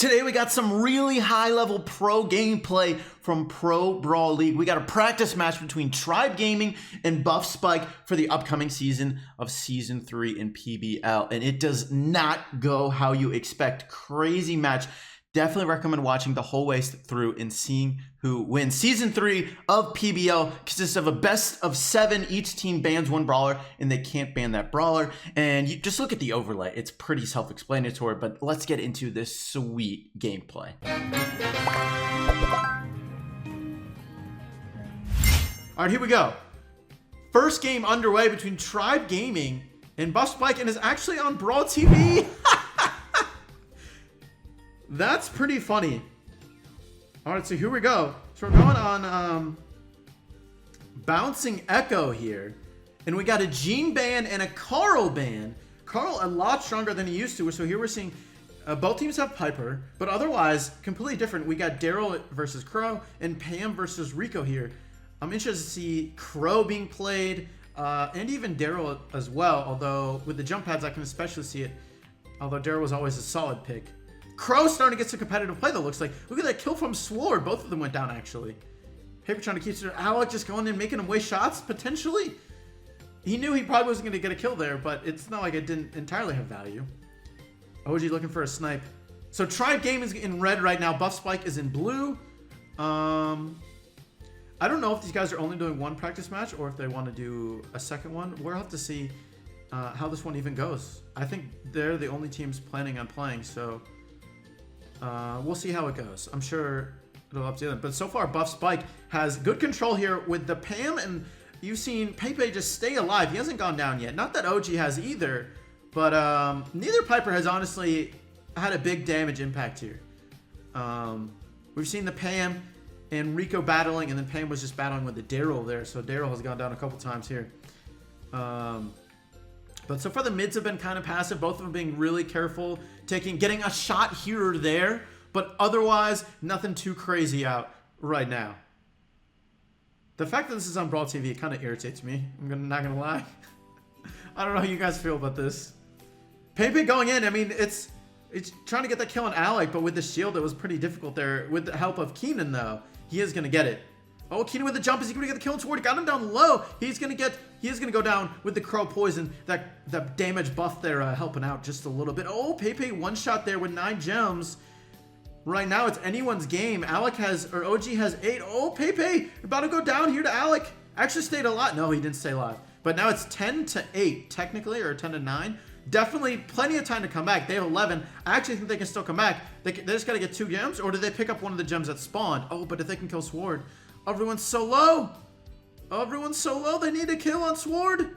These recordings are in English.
Today we got some really high-level pro gameplay from Pro Brawl League. We got a practice match between Tribe Gaming and Buff Spike for the upcoming season of Season 3 in PBL. And it does not go how you expect. Crazy match. Definitely recommend watching the whole way through and seeing who wins. Season 3 of PBL consists of a best of 7. Each team bans one brawler, and they can't ban that brawler. And you just look at the overlay. It's pretty self-explanatory, but let's get into this sweet gameplay. All right, here we go. First game underway between Tribe Gaming and Buff Spike, and is actually on Brawl TV. That's pretty funny. All right, so here we go. So we're going on Bouncing Echo here. And we got a Gene ban and a Carl ban. Carl a lot stronger than he used to. So here we're seeing both teams have Piper, but otherwise completely different. We got Daryl versus Crow and Pam versus Rico here. I'm interested to see Crow being played and even Daryl as well. Although with the jump pads, I can especially see it. Although Daryl was always a solid pick. Crow's starting to get some competitive play, though, looks like. Look at that kill from Sword. Both of them went down, actually. Paper trying to keep it. Alec just going in, making him waste shots, potentially. He knew he probably wasn't going to get a kill there, but it's not like it didn't entirely have value. OG looking for a snipe. So Tribe Game is in red right now. Buff Spike is in blue. I don't know if these guys are only doing one practice match or if they want to do a second one. We'll have to see how this one even goes. I think they're the only teams planning on playing, so... we'll see how it goes. I'm sure it'll up to them. But so far, Buff Spike has good control here with the Pam, and you've seen Pepe just stay alive. He hasn't gone down yet. Not that OG has either, but neither Piper has honestly had a big damage impact here. We've seen the Pam and Rico battling, and then Pam was just battling with the Daryl there, so Daryl has gone down a couple times here. But so far the mids have been kind of passive, both of them being really careful, getting a shot here or there, but otherwise nothing too crazy out right now. The fact that this is on Brawl TV kind of irritates me. I'm not gonna lie. I don't know how you guys feel about this. Pepe going in, I mean, it's trying to get that kill on Alec, but with the shield it was pretty difficult there. With the help of Keenan though, he is gonna get it. Oh, Keenan with the jump. Is he going to get the kill on Sword? He got him down low. He is going to go down with the Crow poison. That damage buff there helping out just a little bit. Oh, Pepe one shot there with 9 gems. Right now, it's anyone's game. OG has 8. Oh, Pepe about to go down here to Alec. Actually stayed alive. No, he didn't stay alive. But now it's 10-8 technically, or 10-9. Definitely plenty of time to come back. They have 11. I actually think they can still come back. They just got to get 2 gems, or do they pick up one of the gems that spawned? Oh, but if they can kill Sword. Everyone's so low. Everyone's so low. They need a kill on Sword.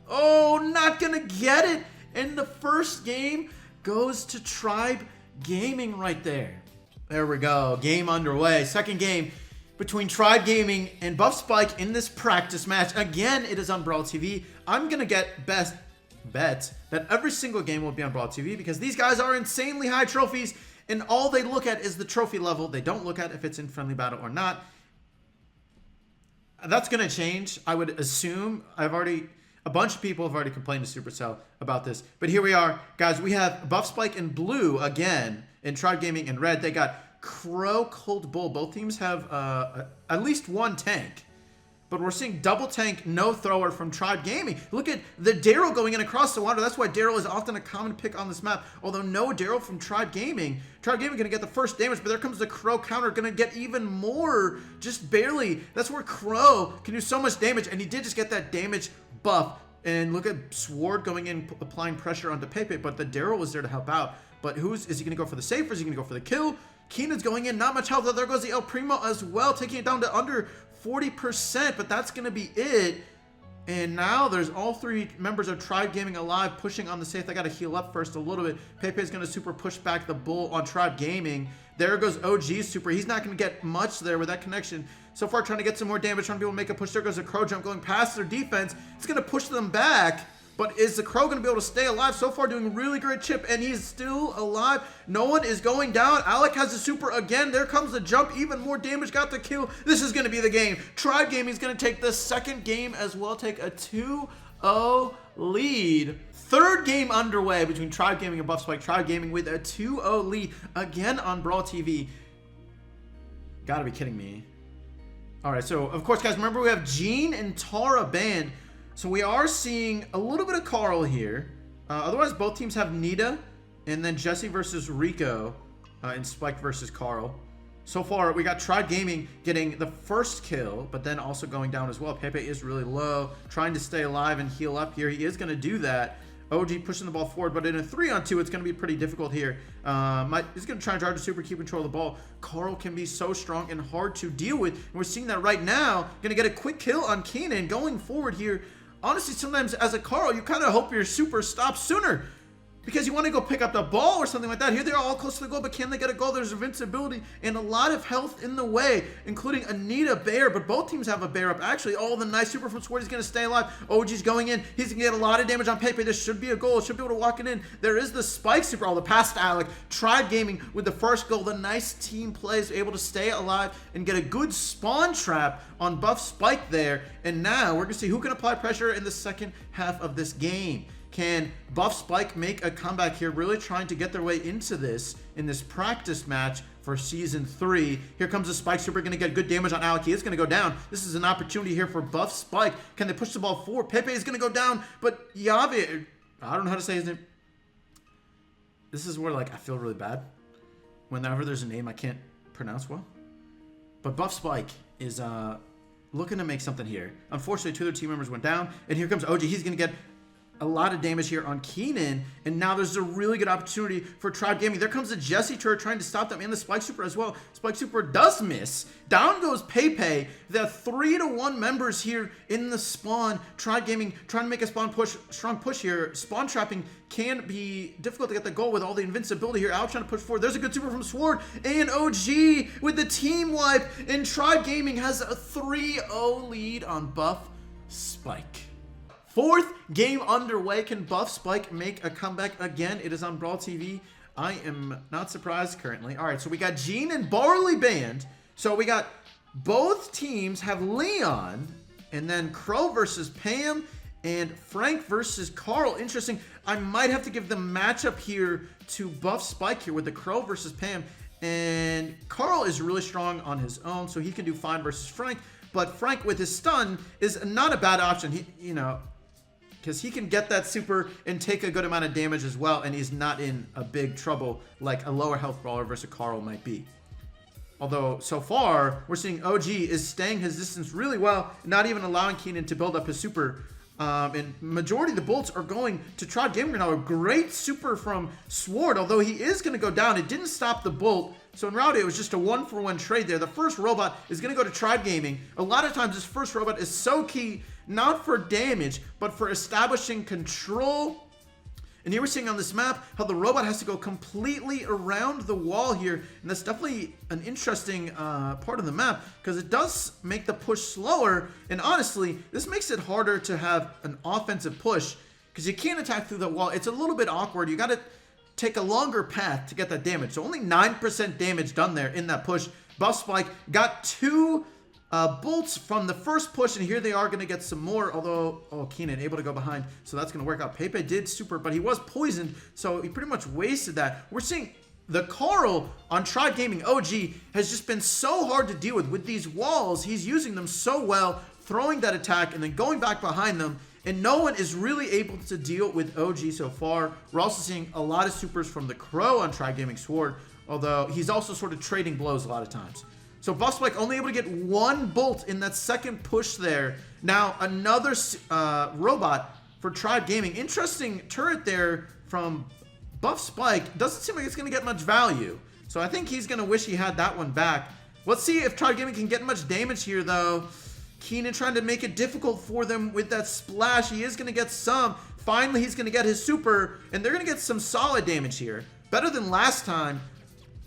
Oh, not gonna get it. And the first game goes to Tribe Gaming right there. There we go. Game underway. Second game between Tribe Gaming and Buff Spike in this practice match. Again, it is on Brawl TV. I'm gonna get best bet that every single game will be on Brawl TV because these guys are insanely high trophies, and all they look at is the trophy level. They don't look at if it's in friendly battle or not. That's going to change, I would assume. A bunch of people have already complained to Supercell about this. But here we are. Guys, we have Buff Spike in blue again, and Tribe Gaming in red. They got Crow, Cold Bull. Both teams have at least one tank. But we're seeing double tank, no thrower from Tribe Gaming. Look at the Daryl going in across the water. That's why Daryl is often a common pick on this map. Although no Daryl from Tribe Gaming. Tribe Gaming going to get the first damage, but there comes the Crow counter. Going to get even more, just barely. That's where Crow can do so much damage, and he did just get that damage buff. And look at Sword going in, applying pressure onto Pepe, but the Daryl was there to help out. But is he going to go for the save, or is he going to go for the kill? Keenan's going in, not much health. There goes the El Primo as well, taking it down to under 40%, but that's going to be it. And now there's all 3 members of Tribe Gaming alive, pushing on the safe. They got to heal up first a little bit. Pepe's going to super push back the Bull on Tribe Gaming. There goes OG's super. He's not going to get much there with that connection. So far, trying to get some more damage, trying to be able to make a push. There goes a Crow jump going past their defense. It's going to push them back. But is the Crow going to be able to stay alive? So far, doing really great chip, and he's still alive. No one is going down. Alec has a super again. There comes the jump. Even more damage. Got the kill. This is going to be the game. Tribe Gaming is going to take the second game as well. Take a 2-0 lead. Third game underway between Tribe Gaming and Buff Spike. Tribe Gaming with a 2-0 lead again on Brawl TV. Gotta be kidding me. Alright, so of course, guys, remember we have Gene and Tara banned. So we are seeing a little bit of Carl here. Otherwise, both teams have Nita and then Jesse versus Rico and Spike versus Carl. So far, we got Tribe Gaming getting the first kill, but then also going down as well. Pepe is really low, trying to stay alive and heal up here. He is going to do that. OG pushing the ball forward, but in a 3-on-2, it's going to be pretty difficult here. He's going to try and charge a super, keep control of the ball. Carl can be so strong and hard to deal with, and we're seeing that right now. Going to get a quick kill on Keenan going forward here. Honestly, sometimes as a Carl, you kind of hope your super stops sooner, because you want to go pick up the ball or something like that. Here they are all close to the goal, but can they get a goal? There's invincibility and a lot of health in the way, including Anita Bear, but both teams have a Bear up. Actually, oh, the nice super from Sword. He's going to stay alive. OG's going in. He's going to get a lot of damage on Pepe. This should be a goal. Should be able to walk it in. There is the Spike super. Oh, the pass to Alec. Tribe Gaming with the first goal. The nice team plays, able to stay alive and get a good spawn trap on Buff Spike there. And now we're going to see who can apply pressure in the second half of this game. Can Buff Spike make a comeback here, really trying to get their way into this in this practice match for Season 3. Here comes the Spike Super, going to get good damage on Alec. He is going to go down. This is an opportunity here for Buff Spike. Can they push the ball forward? Pepe is going to go down, but Yave, I don't know how to say his name. This is where, like, I feel really bad whenever there's a name I can't pronounce well. But Buff Spike is looking to make something here. Unfortunately, two of their team members went down, and here comes OG. He's going to get a lot of damage here on Keenan, and now there's a really good opportunity for Tribe Gaming. There comes the Jesse turret trying to stop them, and the Spike Super as well. Spike Super does miss. Down goes Pepe. The 3-1 members here in the spawn. Tribe Gaming trying to make a strong push here. Spawn trapping can be difficult to get the goal with all the invincibility here. Alex trying to push forward. There's a good super from Sword, and OG with the team wipe, and Tribe Gaming has a 3-0 lead on Buff Spike. Fourth game underway. Can Buff Spike make a comeback again? It is on Brawl TV. I am not surprised currently. All right, so we got Gene and Barley banned. So we got both teams have Leon, and then Crow versus Pam, and Frank versus Carl. Interesting. I might have to give the matchup here to Buff Spike here with the Crow versus Pam. And Carl is really strong on his own, so he can do fine versus Frank. But Frank with his stun is not a bad option. He, because he can get that super and take a good amount of damage as well, and he's not in a big trouble like a lower health brawler versus Carl might be. Although, so far, we're seeing OG is staying his distance really well, not even allowing Keenan to build up his super. And majority of the bullets are going to Tribe Gaming now. A great super from Sword, although he is going to go down. It didn't stop the bolt. So in reality, it was just a 1-for-1 trade there. The first robot is going to go to Tribe Gaming. A lot of times, this first robot is so key, not for damage, but for establishing control. And here we're seeing on this map how the robot has to go completely around the wall here. And that's definitely an interesting part of the map, because it does make the push slower. And honestly, this makes it harder to have an offensive push, because you can't attack through the wall. It's a little bit awkward. You got to take a longer path to get that damage. So only 9% damage done there in that push. Buff Spike got 2 bolts from the first push, and here they are going to get some more, although, oh, Keenan able to go behind, so that's going to work out. Pepe did super, but he was poisoned, so he pretty much wasted that. We're seeing the Carl on Tribe Gaming OG has just been so hard to deal with these walls. He's using them so well, throwing that attack and then going back behind them, and no one is really able to deal with OG so far. We're also seeing a lot of supers from the Crow on Tribe Gaming Sword, although he's also sort of trading blows a lot of times. So Buff Spike only able to get 1 bolt in that second push there. Now another robot for Tribe Gaming. Interesting turret there from Buff Spike. Doesn't seem like it's going to get much value. So I think he's going to wish he had that one back. Let's see if Tribe Gaming can get much damage here, though. Keenan trying to make it difficult for them with that splash. He is going to get some. Finally, he's going to get his super, and they're going to get some solid damage here. Better than last time.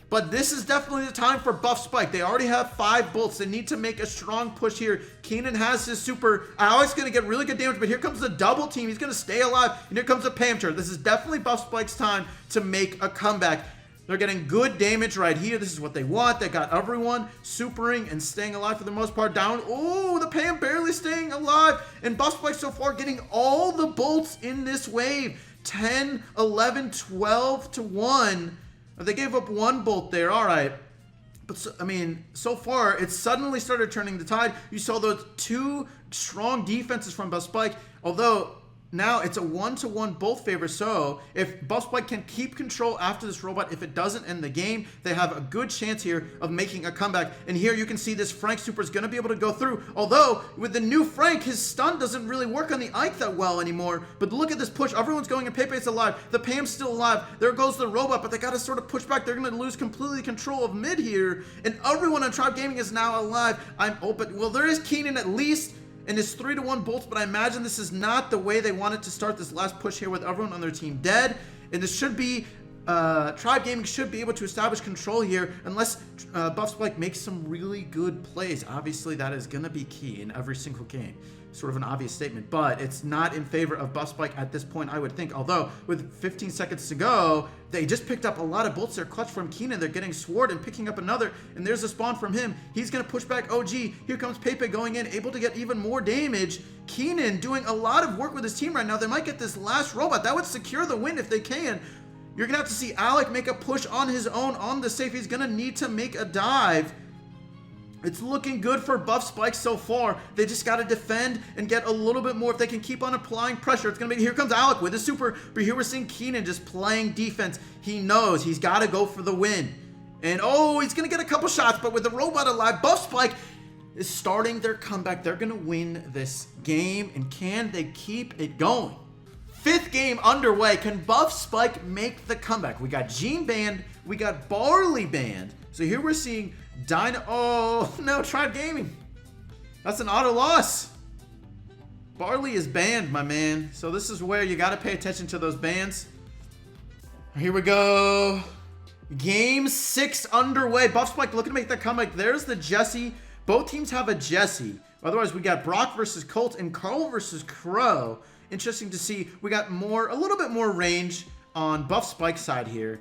But this is definitely the time for Buff Spike. They already have 5 bolts. They need to make a strong push here. Keenan has his super. Alex going to get really good damage, but here comes the double team. He's going to stay alive, and here comes the Pam turret. This is definitely Buff Spike's time to make a comeback. They're getting good damage right here. This is what they want. They got everyone supering and staying alive for the most part. Down. Oh, the Pam barely staying alive. And Buff Spike so far getting all the bolts in this wave. 10, 11, 12 to 1. They gave up one bolt there. All right. But, so, I mean, so far, it suddenly started turning the tide. You saw those two strong defenses from Buff Spike. Although, now it's a 1-to-1 both favor. So, if Buff Spike can keep control after this robot, if it doesn't end the game, they have a good chance here of making a comeback. And here you can see this Frank super is going to be able to go through. Although, with the new Frank, his stun doesn't really work on the Ike that well anymore. But look at this push. Everyone's going and Pepe's alive. The Pam's still alive. There goes the robot, but they got to sort of push back. They're going to lose completely control of mid here. And everyone on Tribe Gaming is now alive. I'm open. Well, there is Keenan at least. And it's 3-to-1 bolts, but I imagine this is not the way they wanted to start this last push here with everyone on their team dead. And this should be, Tribe Gaming should be able to establish control here unless Buff Spike makes some really good plays. Obviously, that is going to be key in every single game. Sort of an obvious statement, but it's not in favor of Buff Spike at this point, I would think. Although, with 15 seconds to go, they just picked up a lot of bolts there. Clutch from Keenan. They're getting Sword and picking up another. And there's a spawn from him. He's going to push back OG. Here comes Pepe going in, able to get even more damage. Keenan doing a lot of work with his team right now. They might get this last robot. That would secure the win if they can. You're going to have to see Alec make a push on his own on the safe. He's going to need to make a dive. It's looking good for Buff Spike so far. They just got to defend and get a little bit more. If they can keep on applying pressure, it's going to be... Here comes Alec with his super. But here we're seeing Keenan just playing defense. He knows he's got to go for the win. And, oh, he's going to get a couple shots. But with the robot alive, Buff Spike is starting their comeback. They're going to win this game. And can they keep it going? Fifth game underway. Can Buff Spike make the comeback? We got Gene banned. We got Barley banned. So here we're seeing... Oh, no, Tribe Gaming. That's an auto loss. Barley is banned, my man. So this is where you got to pay attention to those bans. Here we go. Game 6 underway. Buff Spike looking to make that comeback. There's the Jesse. Both teams have a Jesse. Otherwise, we got Brock versus Colt and Carl versus Crow. Interesting to see. We got a little bit more range on Buff Spike's side here.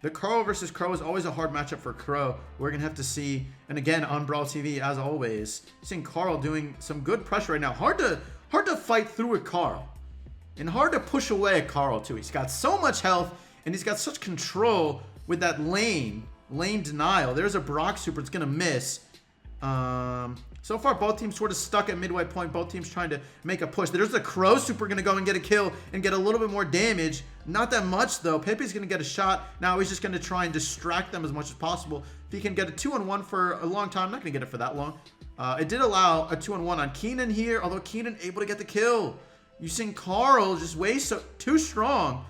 The Crow versus Crow is always a hard matchup for Crow. We're going to have to see, and again, on Brawl TV, as always, seeing Carl doing some good pressure right now. Hard to fight through with Carl. And hard to push away at Carl, too. He's got so much health, and he's got such control with that lane denial. There's a Brock super. It's going to miss. So far, both teams sort of stuck at midway point. Both teams trying to make a push. There's the Crow super going to go and get a kill and get a little bit more damage. Not that much, though. Pepe's going to get a shot. Now he's just going to try and distract them as much as possible. If he can get a 2-on-1 for a long time, I'm not going to get it for that long. It did allow a 2-on-1 on Keenan here, although Keenan able to get the kill. You've seen Carl just way too strong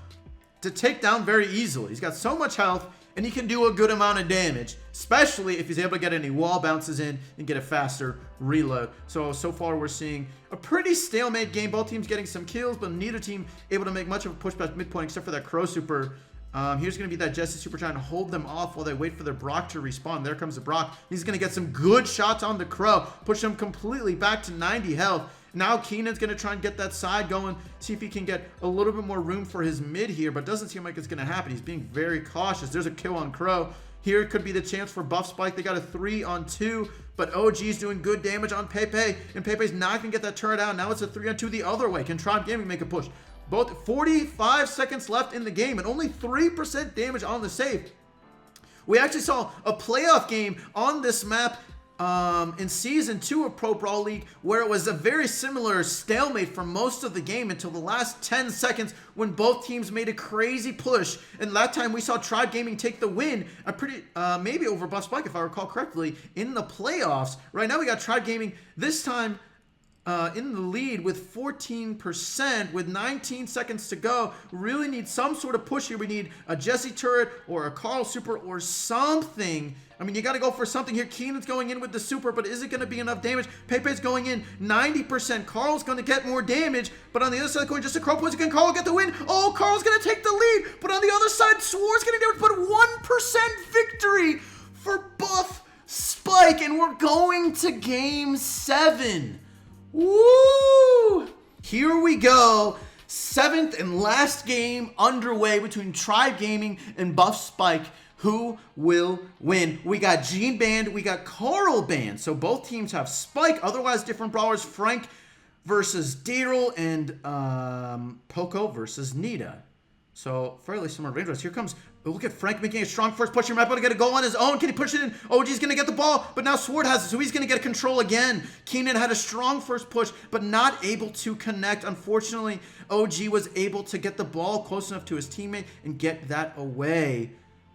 to take down very easily. He's got so much health. And he can do a good amount of damage, especially if he's able to get any wall bounces in and get a faster reload. So far we're seeing a pretty stalemate game. Both teams getting some kills, but neither team able to make much of a push past midpoint except for that Crow super. Here's going to be that Jesse super trying to hold them off while they wait for their Brock to respawn. There comes the Brock. He's going to get some good shots on the Crow, push him completely back to 90 health. Now Keenan's going to try and get that side going, see if he can get a little bit more room for his mid here, but doesn't seem like it's going to happen. He's being very cautious. There's a kill on Crow. Here could be the chance for Buff Spike. They got a 3-on-2, but OG's doing good damage on Pepe, and Pepe's not going to get that turret out. Now it's a 3-on-2 the other way. Can Tribe Gaming make a push? Both 45 seconds left in the game, and only 3% damage on the save. We actually saw a playoff game on this map in Season 2 of Pro Brawl League, where it was a very similar stalemate for most of the game until the last 10 seconds when both teams made a crazy push. And that time we saw Tribe Gaming take the win, maybe over Buff Spike if I recall correctly, in the playoffs. Right now we got Tribe Gaming this time in the lead with 14% with 19 seconds to go. Really need some sort of push here. We need a Jesse turret or a Carl super or something. I mean, you got to go for something here. Keenan's going in with the super, but is it going to be enough damage? Pepe's going in 90%. Carl's going to get more damage, but on the other side of the coin, just a Crow push. Can Carl get the win? Oh, Carl's going to take the lead, but on the other side, Sword's getting damage, but 1% victory for Buff Spike, and we're going to Game 7. Woo! Here we go. 7th and last game underway between Tribe Gaming and Buff Spike. Who will win? We got Gene banned, we got Carl banned. So both teams have Spike, otherwise different brawlers. Frank versus Daryl, and Poco versus Nita. So fairly similar range. Here comes, look at Frank making a strong first push. He might be able to get a goal on his own. Can he push it in? OG's going to get the ball, but now Sword has it, so he's going to get control again. Keenan had a strong first push, but not able to connect. Unfortunately, OG was able to get the ball close enough to his teammate and get that away.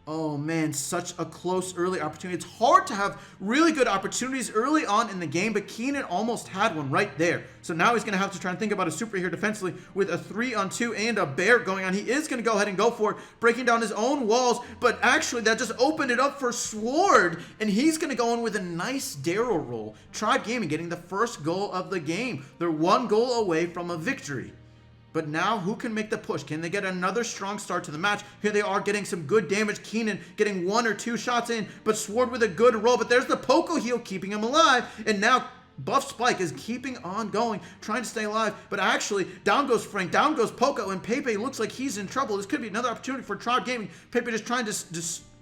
Oh man, such a close early opportunity. It's hard to have really good opportunities early on in the game, but Keenan almost had one right there. So now he's going to have to try and think about a super here defensively with a 3-on-2 and a bear going on. He is going to go ahead and go for it, breaking down his own walls, but actually that just opened it up for Sword, and he's going to go in with a nice Daryl roll. Tribe Gaming getting the first goal of the game. They're one goal away from a victory. But now, who can make the push? Can they get another strong start to the match? Here they are getting some good damage. Keenan getting 1 or 2 shots in, but Sword with a good roll. But there's the Poco heal keeping him alive. And now Buff Spike is keeping on going, trying to stay alive. But actually, down goes Frank, down goes Poco, and Pepe looks like he's in trouble. This could be another opportunity for Tribe Gaming. Pepe just trying to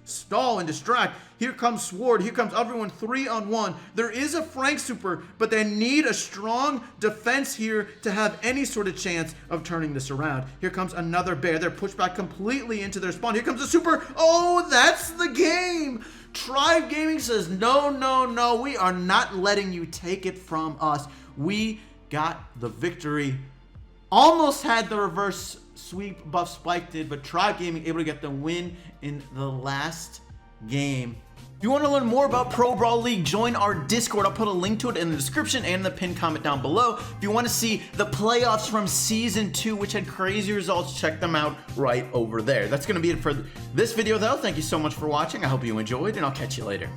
stall and distract. Here comes Sword. Here comes everyone 3-on-1. There is a Frank super, but they need a strong defense here to have any sort of chance of turning this around. Here comes another bear. They're pushed back completely into their spawn. Here comes a super. Oh, that's the game. Tribe Gaming says, no, no, no. We are not letting you take it from us. We got the victory. Almost had the reverse sweep Buff Spike did, but Tribe Gaming able to get the win in the last game. If you want to learn more about Pro Brawl League, join our Discord. I'll put a link to it in the description and in the pinned comment down below. If you want to see the playoffs from Season 2, which had crazy results, check them out right over there. That's going to be it for this video, though. Thank you so much for watching. I hope you enjoyed, and I'll catch you later.